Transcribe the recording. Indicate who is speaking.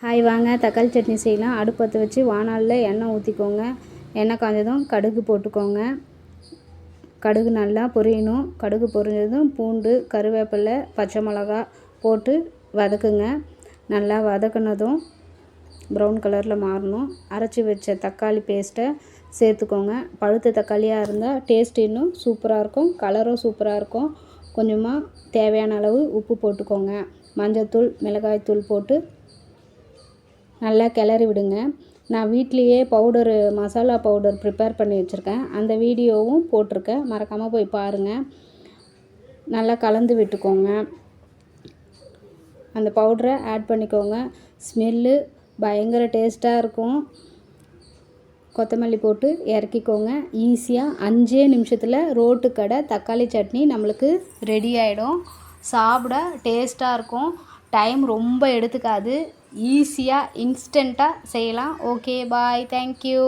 Speaker 1: Hi வாங்க தக்காளி சட்னி செய்யலாம். அடுப்பு பற்ற வச்சு வாணலியில் எண்ணெய் ஊற்றிக்கோங்க. எண்ணெய் காஞ்சதும் கடுகு போட்டுக்கோங்க. கடுகு நல்லா பொரியணும். கடுகு பொரிஞ்சதும் பூண்டு, கருவேப்பிலை, பச்சை மிளகா போட்டு வதக்குங்க. நல்லா வதக்குனதும் ப்ரௌன் கலரில் மாறணும். அரைச்சி வச்ச தக்காளி பேஸ்ட்டை சேர்த்துக்கோங்க. பழுத்த தக்காளியாக இருந்தால் டேஸ்ட் இன்னும் சூப்பராக இருக்கும், கலரும் சூப்பராக இருக்கும். கொஞ்சமாக தேவையான அளவு உப்பு போட்டுக்கோங்க. மஞ்சள்தூள், மிளகாய்த்தூள் போட்டு நல்லா கிளறி விடுங்க. நான் வீட்லேயே மசாலா பவுடர் ப்ரிப்பேர் பண்ணி வச்சுருக்கேன். அந்த வீடியோவும் போட்டிருக்கேன், மறக்காமல் போய் பாருங்கள். நல்லா கலந்து விட்டுக்கோங்க. அந்த பவுடரை ஆட் பண்ணிக்கோங்க. ஸ்மெல்லு பயங்கர டேஸ்ட்டாக இருக்கும். கொத்தமல்லி போட்டு இறக்கிக்கோங்க. ஈஸியாக 5 நிமிஷத்தில் ரோட்டு கடை தக்காளி சட்னி நம்மளுக்கு ரெடி ஆகிடும். சாப்பிட டேஸ்ட்டாக இருக்கும். டைம் ரொம்ப எடுத்துக்காது. ஈஸியாக இன்ஸ்டண்ட்டாக செய்யலாம். ஓகே, பாய், தேங்க்யூ.